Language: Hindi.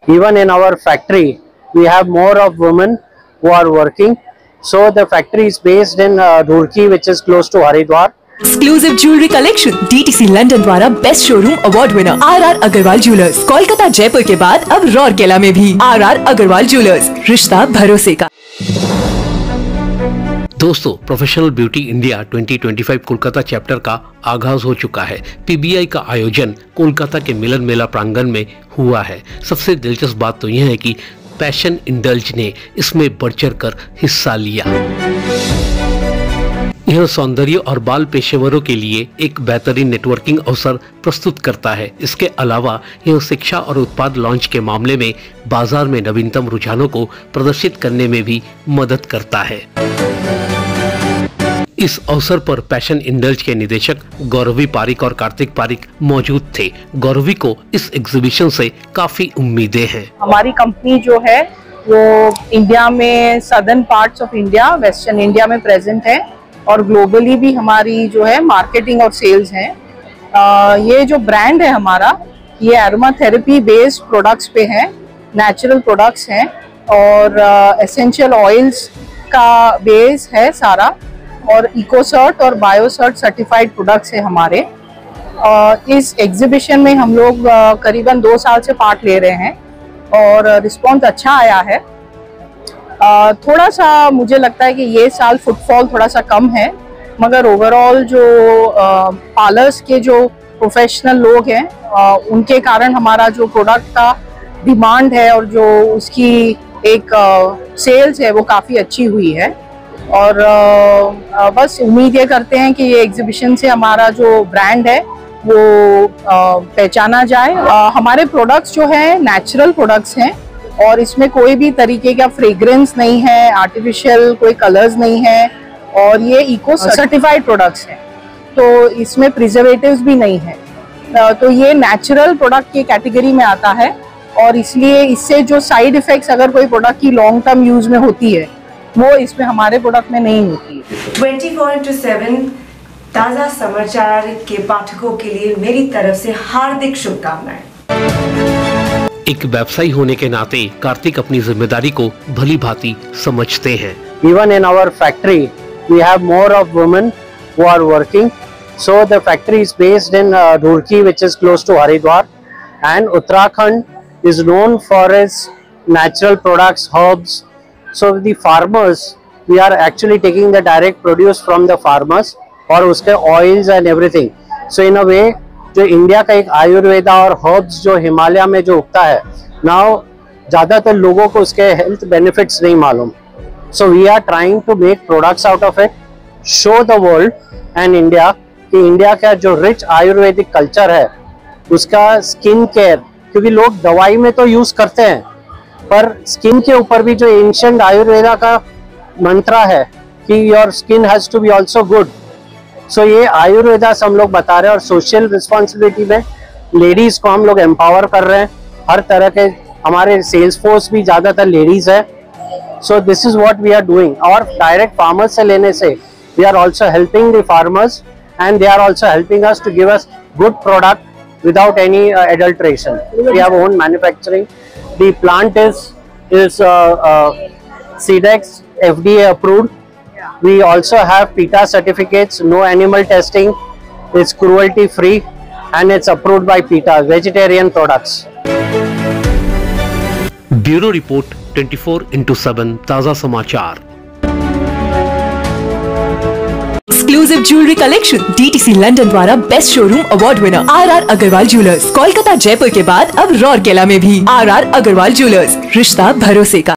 Even in our factory, we have more of women who are working. So the factory is based in Roorkee, which is close to Haridwar. Exclusive jewelry collection DTC London द्वारा best showroom award winner RR Agarwal jewellers, Kolkata Jaipur के बाद अब रौरकेला में भी RR अग्रवाल ज्वेलर्स, रिश्ता भरोसे का। दोस्तों, professional beauty India 2025 Kolkata chapter का आगाज हो चुका है। पीबीआई का आयोजन कोलकाता के मिलन मेला प्रांगण में हुआ है। सबसे दिलचस्प बात तो यह है कि पैशन इंडल्ज ने इसमें बढ़-चढ़ कर हिस्सा लिया। यह सौंदर्य और बाल पेशेवरों के लिए एक बेहतरीन नेटवर्किंग अवसर प्रस्तुत करता है। इसके अलावा यह शिक्षा और उत्पाद लॉन्च के मामले में बाजार में नवीनतम रुझानों को प्रदर्शित करने में भी मदद करता है। इस अवसर पर पैशन इंडल्ज के निदेशक गौरवी पारिक और कार्तिक पारिक मौजूद थे। गौरवी को इस एग्जीबिशन से काफी उम्मीदें हैं। हमारी कंपनी जो है वो इंडिया में southern parts of India, western India में प्रेजेंट है और ग्लोबली भी हमारी जो है मार्केटिंग और सेल्स है। ये जो ब्रांड है हमारा, ये एरोमा थेरेपी बेस्ड प्रोडक्ट्स पे है, नेचुरल प्रोडक्ट्स हैं और एसेंशियल ऑयल्स का बेस है सारा, और इकोसर्ट और बायोसर्ट सर्टिफाइड प्रोडक्ट्स है हमारे। इस एग्जीबिशन में हम लोग करीबन 2 साल से पार्ट ले रहे हैं और रिस्पॉन्स अच्छा आया है। थोड़ा सा मुझे लगता है कि ये साल फुटफॉल थोड़ा सा कम है, मगर ओवरऑल जो पार्लर्स के जो प्रोफेशनल लोग हैं उनके कारण हमारा जो प्रोडक्ट का डिमांड है और जो उसकी एक सेल्स है वो काफ़ी अच्छी हुई है। और बस उम्मीद ये करते हैं कि ये एग्जीबिशन से हमारा जो ब्रांड है वो पहचाना जाए। हमारे प्रोडक्ट्स जो हैं नेचुरल प्रोडक्ट्स हैं और इसमें कोई भी तरीके का फ्रेग्रेंस नहीं है, आर्टिफिशियल कोई कलर्स नहीं है, और ये इको सर्टिफाइड प्रोडक्ट्स हैं, तो इसमें प्रिजर्वेटिव्स भी नहीं है। तो ये नेचुरल प्रोडक्ट की कैटेगरी में आता है और इसलिए इससे जो साइड इफेक्ट्स अगर कोई प्रोडक्ट की लॉन्ग टर्म यूज में होती है वो इसमें हमारे प्रोडक्ट में नहीं होती है। 24/7 ताज़ा समाचार के पाठकों के लिए मेरी तरफ से हार्दिक शुभकामनाएं। एक व्यवसायी होने के नाते कार्तिक अपनी जिम्मेदारी को भली भांति समझते हैं। Even in our factory, we have more of women who are working. So the factory is based in Roorkee, which is close to Haridwar, and Uttarakhand is known for its natural products, herbs. So the farmers, we are actually taking the direct produce from the farmers और उसके oils and everything. So in a way, जो इंडिया का एक आयुर्वेदा और हर्ब्स जो हिमालय में जो उगता है, नाउ ज़्यादातर लोगों को उसके हेल्थ बेनिफिट्स नहीं मालूम। So we are trying to make products out of it, show the world and India कि इंडिया का जो रिच आयुर्वेदिक कल्चर है उसका स्किन केयर, क्योंकि लोग दवाई में तो यूज़ करते हैं पर स्किन के ऊपर भी जो एंशिएंट आयुर्वेदा का मंत्र है कि your skin has to be also good. So ये आयुर्वेदा से हम लोग बता रहे हैं और सोशल रिस्पॉन्सिबिलिटी में लेडीज को हम लोग एम्पावर कर रहे हैं। हर तरह के हमारे सेल्स फोर्स भी ज़्यादातर लेडीज है। So this is what we are doing. और डायरेक्ट फार्मर्स से लेने से we are also helping the farmers and they are also helping us to give us good product without any adulteration. We have own manufacturing. The plant is CDEX FDA approved. We also have PETA certificates, no animal testing, it's cruelty free and it's approved by PETA, vegetarian products. Bureau report 24/7 ताज़ा समाचार। Exclusive jewellery collection DTC London द्वारा best showroom award winner RR Agarwal jewellers, Kolkata Jaipur के बाद अब रौरकेला में भी RR अग्रवाल ज्वेलर्स, रिश्ता भरोसे का।